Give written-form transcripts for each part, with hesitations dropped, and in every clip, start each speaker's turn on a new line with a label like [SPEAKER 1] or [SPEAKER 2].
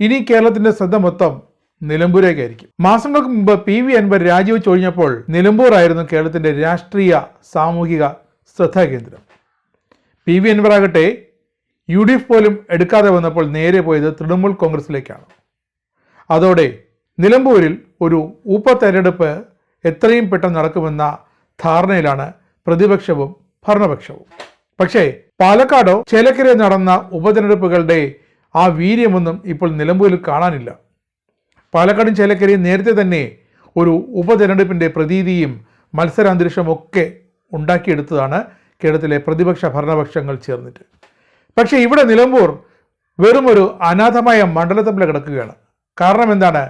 [SPEAKER 1] ഇനി കേരളത്തിന്റെ ശ്രദ്ധ മൊത്തം നിലമ്പൂരേക്കായിരിക്കും. മാസങ്ങൾക്ക് മുമ്പ് PV അൻവർ രാജിവെച്ചൊഴിഞ്ഞപ്പോൾ നിലമ്പൂർ ആയിരുന്നു കേരളത്തിന്റെ രാഷ്ട്രീയ സാമൂഹിക ശ്രദ്ധാകേന്ദ്രം. PV അൻവർ ആകട്ടെ UDF പോലും എടുക്കാതെ വന്നപ്പോൾ നേരെ പോയത് തൃണമൂൽ കോൺഗ്രസിലേക്കാണ്. അതോടെ നിലമ്പൂരിൽ ഒരു ഉപതെരഞ്ഞെടുപ്പ് എത്രയും പെട്ടെന്ന് നടക്കുമെന്ന ധാരണയിലാണ് പ്രതിപക്ഷവും ഭരണപക്ഷവും. പക്ഷേ പാലക്കാടോ ചേലക്കരയോ നടന്ന ഉപതെരഞ്ഞെടുപ്പുകളുടെ ആ വീര്യമൊന്നും ഇപ്പോൾ നിലമ്പൂരിൽ കാണാനില്ല. പാലക്കാടും ചേലക്കരയും നേരത്തെ തന്നെ ഒരു ഉപതെരഞ്ഞെടുപ്പിൻ്റെ പ്രതീതിയും മത്സരാന്തരീക്ഷവും ഒക്കെ ഉണ്ടാക്കിയെടുത്തതാണ് കേരളത്തിലെ പ്രതിപക്ഷ ഭരണപക്ഷങ്ങൾ ചേർന്നിട്ട്. പക്ഷേ ഇവിടെ നിലമ്പൂർ വെറും ഒരു അനാഥമായ മണ്ഡലത്തമ്പിൽ കിടക്കുകയാണ്. കാരണം എന്താണ്?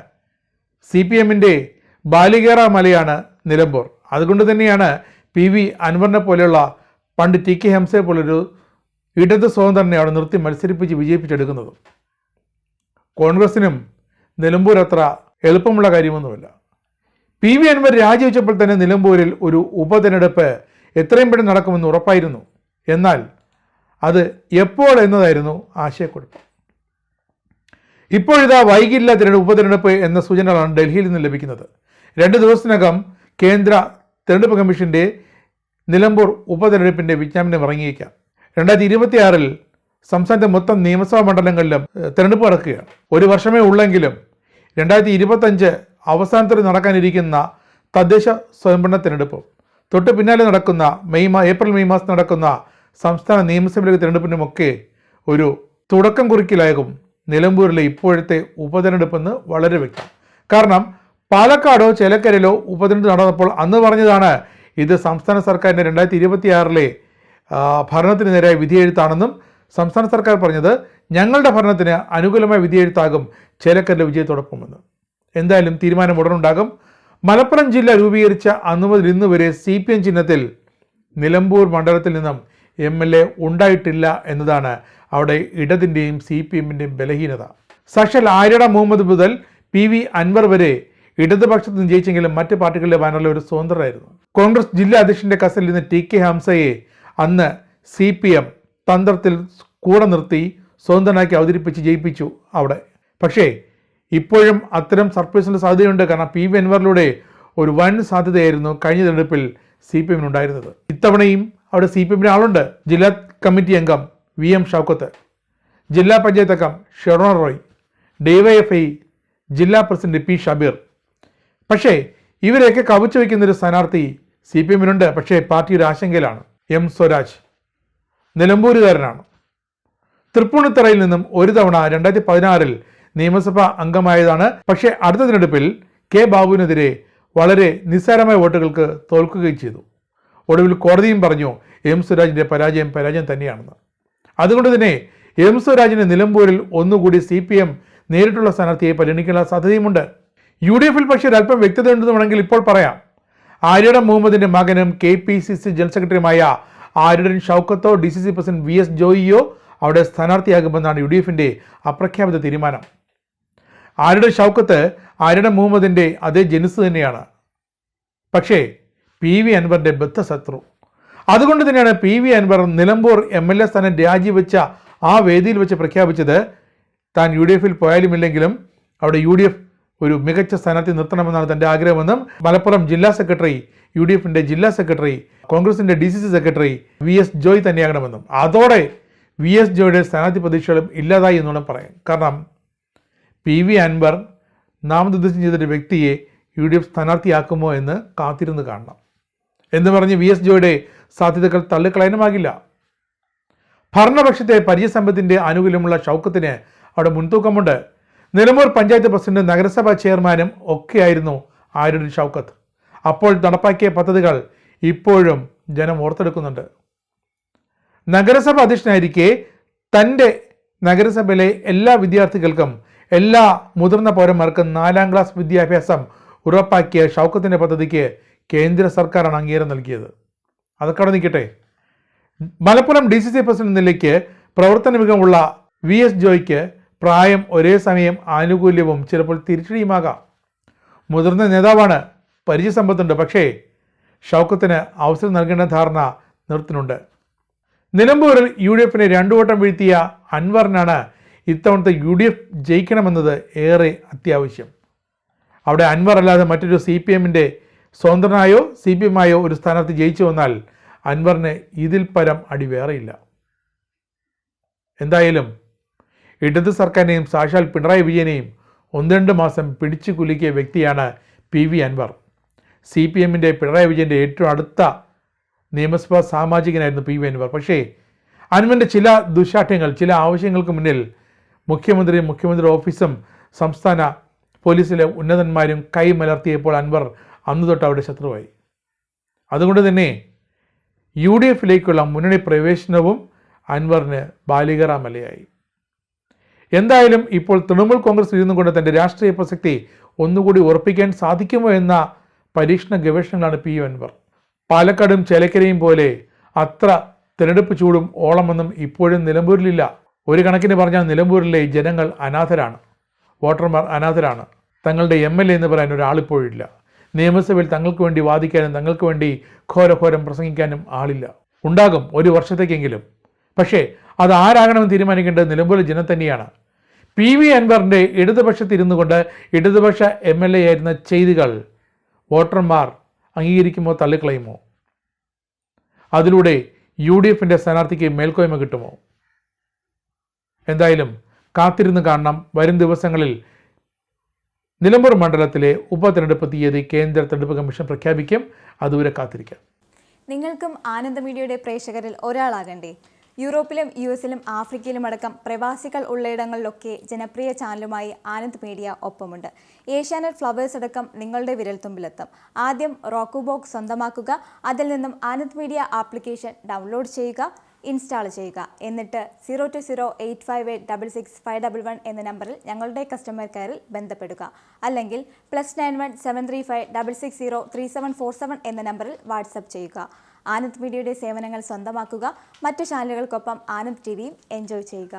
[SPEAKER 1] CPMന്റെ ബാലികേറ മലയാണ് നിലമ്പൂർ. അതുകൊണ്ട് തന്നെയാണ് PV അൻവറിനെ പോലെയുള്ള പണ്ട് TK ഹംസയെ പോലൊരു ഇടത് സ്വതന്ത്രനെ അവിടെ നിർത്തി മത്സരിപ്പിച്ച് വിജയിപ്പിച്ചെടുക്കുന്നത്. കോൺഗ്രസിനും നിലമ്പൂർ അത്ര എളുപ്പമുള്ള കാര്യമൊന്നുമില്ല. PV അൻവർ രാജിവെച്ചപ്പോൾ തന്നെ നിലമ്പൂരിൽ ഒരു ഉപതെരഞ്ഞെടുപ്പ് എത്രയും പെട്ടെന്ന് നടക്കുമെന്ന് ഉറപ്പായിരുന്നു. എന്നാൽ അത് എപ്പോൾ എന്നതായിരുന്നു ആശയക്കുഴപ്പം. ഇപ്പോഴിതാ വൈകില്ല ഉപതെരഞ്ഞെടുപ്പ് എന്ന സൂചനകളാണ് ഡൽഹിയിൽ നിന്ന് ലഭിക്കുന്നത്. 2 ദിവസത്തിനകം കേന്ദ്ര തെരഞ്ഞെടുപ്പ് കമ്മീഷന്റെ നിലമ്പൂർ ഉപതെരഞ്ഞെടുപ്പിന്റെ വിജ്ഞാപനം ഇറങ്ങിയേക്കാം. 2026 സംസ്ഥാനത്തെ മൊത്തം നിയമസഭാ മണ്ഡലങ്ങളിലും തെരഞ്ഞെടുപ്പ് നടക്കുകയാണ്. ഒരു വർഷമേ ഉള്ളെങ്കിലും 2025 അവസാനത്തിൽ നടക്കാനിരിക്കുന്ന തദ്ദേശ സ്വയംഭരണ തെരഞ്ഞെടുപ്പും തൊട്ട് പിന്നാലെ നടക്കുന്ന ഏപ്രിൽ മെയ് മാസം നടക്കുന്ന സംസ്ഥാന നിയമസഭയിലെ തെരഞ്ഞെടുപ്പിനുമൊക്കെ ഒരു തുടക്കം കുറിക്കലാകും നിലമ്പൂരിലെ ഇപ്പോഴത്തെ ഉപതെരഞ്ഞെടുപ്പെന്ന് വളരെ വ്യക്തം. കാരണം പാലക്കാടോ ചേലക്കരയിലോ ഉപതെരഞ്ഞെടുപ്പ് നടന്നപ്പോൾ അന്ന് പറഞ്ഞതാണ് ഇത് സംസ്ഥാന സർക്കാരിൻ്റെ 2026 ഭരണത്തിന് നേരായ വിധിയെഴുത്താണെന്നും സംസ്ഥാന സർക്കാർ പറഞ്ഞത് ഞങ്ങളുടെ ഭരണത്തിന് അനുകൂലമായ വിധിയെഴുത്താകും ചേലക്കരയിലെ വിജയത്തോടൊപ്പമെന്ന്. എന്തായാലും തീരുമാനം ഉടനുണ്ടാകും. മലപ്പുറം ജില്ല രൂപീകരിച്ച അന്നു മുതൽ ഇന്ന് വരെ CPM ചിഹ്നത്തിൽ നിലമ്പൂർ മണ്ഡലത്തിൽ നിന്നും MLA ഉണ്ടായിട്ടില്ല എന്നതാണ് അവിടെ ഇടതിൻ്റെയും CPMൻ്റെയും ബലഹീനത. സാക്ഷാൽ ആര്യട മുഹമ്മദ് മുതൽ PV അൻവർ വരെ ഇടതുപക്ഷത്ത് നിന്ന് ജയിച്ചെങ്കിലും മറ്റ് പാർട്ടികളുടെ ബാനറിലെ ഒരു സ്വതന്ത്രരായിരുന്നു. കോൺഗ്രസ് ജില്ലാ അധ്യക്ഷന്റെ കസലിൽ നിന്ന് TK ഹംസയെ അന്ന് CPM തന്ത്രത്തിൽ കൂടെ നിർത്തി സ്വതന്ത്രനാക്കി അവതരിപ്പിച്ച് ജയിപ്പിച്ചു അവിടെ. പക്ഷേ ഇപ്പോഴും അത്തരം സർപ്രൈസിൻ്റെ സാധ്യതയുണ്ട്. കാരണം PV അൻവറിലൂടെ ഒരു വൻ സാധ്യതയായിരുന്നു കഴിഞ്ഞ തെരഞ്ഞെടുപ്പിൽ CPMനുണ്ടായിരുന്നത്. ഇത്തവണയും അവിടെ CPMന്റെ ആളുണ്ട്. ജില്ലാ കമ്മിറ്റി അംഗം VM ഷൗക്കത്ത്, ജില്ലാ പഞ്ചായത്ത് അംഗം ഷെറോൺ റോയ്, DYFI ജില്ലാ പ്രസിഡന്റ് P ഷബീർ. പക്ഷേ ഇവരെയൊക്കെ കവച്ചു വയ്ക്കുന്നൊരു സ്ഥാനാർത്ഥി CPMനുണ്ട്. പക്ഷേ പാർട്ടി ഒരു ആശങ്കയിലാണ്. M സ്വരാജ് നിലമ്പൂരുകാരനാണ്. തൃപ്പൂണിത്തറയിൽ നിന്നും ഒരു തവണ 2016 നിയമസഭാ അംഗമായതാണ്. പക്ഷേ അടുത്ത തിരഞ്ഞെടുപ്പിൽ K ബാബുവിനെതിരെ വളരെ നിസ്സാരമായ വോട്ടുകൾക്ക് തോൽക്കുകയും ചെയ്തു. ഒടുവിൽ കോടതിയും പറഞ്ഞു M സ്വരാജിൻ്റെ പരാജയം തന്നെയാണെന്ന്. അതുകൊണ്ട് തന്നെ M സ്വരാജിന് നിലമ്പൂരിൽ ഒന്നുകൂടി CPM നേരിട്ടുള്ള സ്ഥാനാർത്ഥിയെ പരിഗണിക്കാനുള്ള സാധ്യതയുമുണ്ട്. UDFിൽ പക്ഷേ ഒരല്പം വ്യക്തതയുണ്ടെന്ന് വേണമെങ്കിൽ ഇപ്പോൾ പറയാം. ആര്യട മുഹമ്മദിന്റെ മകനും KPCC ജനറൽ സെക്രട്ടറിയുമായ ആര്യടൻ ഷൗക്കത്തോ DCC പ്രസിഡന്റ് VS ജോയിയോ അവിടെ സ്ഥാനാർത്ഥിയാകുമെന്നാണ് UDFിന്റെ അപ്രഖ്യാപിത തീരുമാനം. ആര്യടൻ ഷൗക്കത്ത് ആര്യടൻ മുഹമ്മദിന്റെ അതേ ജനുസ് തന്നെയാണ്. പക്ഷേ PV അൻവറിന്റെ ബദ്ധശത്രു. അതുകൊണ്ട് തന്നെയാണ് PV അൻവർ നിലമ്പൂർ MLA സ്ഥാനം രാജിവെച്ച ആ വേദിയിൽ വെച്ച് പ്രഖ്യാപിച്ചത് താൻ UDFിൽ പോയാലുമില്ലെങ്കിലും അവിടെ UDF ഒരു മികച്ച സ്ഥാനാർത്ഥി നിർത്തണമെന്നാണ് തൻ്റെ ആഗ്രഹമെന്നും മലപ്പുറം ജില്ലാ സെക്രട്ടറി UDFിൻ്റെ ജില്ലാ സെക്രട്ടറി കോൺഗ്രസിൻ്റെ DCC സെക്രട്ടറി VS ജോയ് തന്നെയാകണമെന്നും അതോടെ VS ജോയുടെ സ്ഥാനാർത്ഥി പ്രതീക്ഷകളും ഇല്ലാതായി എന്നുകൂടെ പറയാം. കാരണം PV അൻവർ നാമനിർദ്ദേശം ചെയ്തൊരു വ്യക്തിയെ UDF സ്ഥാനാർത്ഥിയാക്കുമോ എന്ന് കാത്തിരുന്ന് കാണണം. എന്ന് പറഞ്ഞ് VS ജോയുടെ സാധ്യതകൾ തള്ളിക്കളയാനുമാകില്ല. ഭരണപക്ഷത്തെ പരിചയസമ്പത്തിൻ്റെ ആനുകൂല്യമുള്ള ഷൗക്കത്തിന് അവിടെ മുൻതൂക്കമുണ്ട്. നിലമ്പൂർ പഞ്ചായത്ത് പ്രസിഡന്റ് നഗരസഭാ ചെയർമാനും ഒക്കെയായിരുന്നു ആര്യടൻ ഷൗക്കത്ത്. അപ്പോൾ നടപ്പാക്കിയ പദ്ധതികൾ ഇപ്പോഴും ജനം ഓർത്തെടുക്കുന്നുണ്ട്. നഗരസഭ അധ്യക്ഷനായിരിക്കെ തൻ്റെ നഗരസഭയിലെ എല്ലാ വിദ്യാർത്ഥികൾക്കും എല്ലാ മുതിർന്ന പൗരന്മാർക്കും 4ാം ക്ലാസ് വിദ്യാഭ്യാസം ഉറപ്പാക്കിയ ഷൗക്കത്തിൻ്റെ പദ്ധതിക്ക് കേന്ദ്ര സർക്കാരാണ് അംഗീകാരം നൽകിയത്. അതൊക്കെ അവിടെ നിൽക്കട്ടെ. മലപ്പുറം DCC പ്രസിഡന്റ് നിലയ്ക്ക് പ്രവർത്തന മികവുള്ള VS ജോയ്ക്ക് പ്രായം ഒരേ സമയം ആനുകൂല്യവും ചിലപ്പോൾ തിരിച്ചടിയുമാകാം. മുതിർന്ന നേതാവാണ്, പരിചയസമ്പത്തുണ്ട്. പക്ഷേ ഷൗക്കത്തിന് അവസരം നൽകേണ്ട ധാരണ നിർത്തുന്നുണ്ട്. നിലമ്പൂരിൽ UDFിനെ 2 വട്ടം വീഴ്ത്തിയ അൻവറിനാണ് ഇത്തവണത്തെ UDF ജയിക്കണമെന്നത് ഏറെ അത്യാവശ്യം. അവിടെ അൻവർ അല്ലാതെ മറ്റൊരു CPMൻ്റെ സ്വതന്ത്രനായോ CPM ആയോ ഒരു സ്ഥാനാർത്ഥി ജയിച്ചു വന്നാൽ അൻവറിന് ഇതിൽ പരം അടി വേറെയില്ല. എന്തായാലും ഇടത് സർക്കാരിനെയും സാക്ഷാൽ പിണറായി വിജയനെയും 1-2 മാസം പിടിച്ചു കുലുക്കിയ വ്യക്തിയാണ് PV അൻവർ. CPMൻ്റെ പിണറായി വിജയൻ്റെ ഏറ്റവും അടുത്ത നിയമസഭാ സാമാജികനായിരുന്നു PV അൻവർ. പക്ഷേ അൻവറിൻ്റെ ചില ദുശാഠ്യങ്ങൾ, ചില ആവശ്യങ്ങൾക്ക് മുന്നിൽ മുഖ്യമന്ത്രി ഓഫീസും സംസ്ഥാന പോലീസിലെ ഉന്നതന്മാരും കൈമലർത്തിയപ്പോൾ അൻവർ അന്നു തൊട്ട് അവരുടെ ശത്രുവായി. അതുകൊണ്ട് തന്നെ UDFിലേക്കുള്ള മുന്നണി പ്രവേശനവും അൻവറിന് ബാലികറാമലയായി. എന്തായാലും ഇപ്പോൾ തൃണമൂൽ കോൺഗ്രസ് ഇരുന്നു കൊണ്ട് തൻ്റെ രാഷ്ട്രീയ പ്രസക്തി ഒന്നുകൂടി ഉറപ്പിക്കാൻ സാധിക്കുമോ എന്ന പരീക്ഷണ ഗവേഷണങ്ങളാണ് PV അൻവർ. പാലക്കാടും ചേലക്കരയും പോലെ അത്ര തിരഞ്ഞെടുപ്പ് ചൂടും ഓളമൊന്നും ഇപ്പോഴും നിലമ്പൂരിലില്ല. ഒരു കണക്കിന് പറഞ്ഞാൽ നിലമ്പൂരിലെ ജനങ്ങൾ അനാഥരാണ്, വോട്ടർമാർ അനാഥരാണ്. തങ്ങളുടെ MLA എന്ന് പറയാൻ ഒരാളിപ്പോഴില്ല. നിയമസഭയിൽ തങ്ങൾക്ക് വേണ്ടി വാദിക്കാനും തങ്ങൾക്ക് വേണ്ടി ഘോരഘോരം പ്രസംഗിക്കാനും ആളില്ല. ഉണ്ടാകും ഒരു വർഷത്തേക്കെങ്കിലും. പക്ഷേ അത് ആരാകണമെന്ന് തീരുമാനിക്കേണ്ടത് നിലമ്പൂരിലെ ജനം തന്നെയാണ്. PV അൻവറിൻ്റെ ഇടതുപക്ഷത്തിരുന്നു കൊണ്ട് ഇടതുപക്ഷ MLA ആയിരുന്ന ചെയ്തികൾ വോട്ടർമാർ അംഗീകരിക്കുമോ തള്ളിക്കളയുമോ? അതിലൂടെ UDFിൻ്റെ സ്ഥാനാർത്ഥിക്ക് മേൽക്കോയ്മ കിട്ടുമോ? എന്തായാലും കാത്തിരുന്ന് കാണണം. വരും ദിവസങ്ങളിൽ നിലമ്പൂർ മണ്ഡലത്തിലെ ഉപതെരഞ്ഞെടുപ്പ് തീയതി കേന്ദ്ര തെരഞ്ഞെടുപ്പ് കമ്മീഷൻ പ്രഖ്യാപിക്കും. അതുവരെ കാത്തിരിക്കാം.
[SPEAKER 2] നിങ്ങൾക്കും ആനന്ദ മീഡിയയുടെ പ്രേക്ഷകരിൽ ഒരാളാകണ്ടേ? യൂറോപ്പിലും US-ലും ആഫ്രിക്കയിലും അടക്കം പ്രവാസികൾ ഉള്ളയിടങ്ങളിലൊക്കെ ജനപ്രിയ ചാനലുമായി ആനന്ദ് മീഡിയ ഒപ്പമുണ്ട്. ഏഷ്യാനെറ്റ് ഫ്ലവേഴ്സ് അടക്കം നിങ്ങളുടെ വിരൽത്തുമ്പിലെത്തും. ആദ്യം റോക്കു ബോക്സ് സ്വന്തമാക്കുക. അതിൽ നിന്നും ആനന്ദ് മീഡിയ ആപ്ലിക്കേഷൻ ഡൗൺലോഡ് ചെയ്യുക, ഇൻസ്റ്റാൾ ചെയ്യുക. എന്നിട്ട് 02085866511 എന്ന നമ്പറിൽ ഞങ്ങളുടെ കസ്റ്റമർ കെയറിൽ ബന്ധപ്പെടുക. അല്ലെങ്കിൽ +91 735 660 3747 എന്ന നമ്പറിൽ വാട്സപ്പ് ചെയ്യുക. ആനന്ദ് മീഡിയയുടെ സേവനങ്ങൾ സ്വന്തമാക്കുക. മറ്റു ചാനലുകൾക്കൊപ്പം ആനന്ദ് TVയും എൻജോയ് ചെയ്യുക.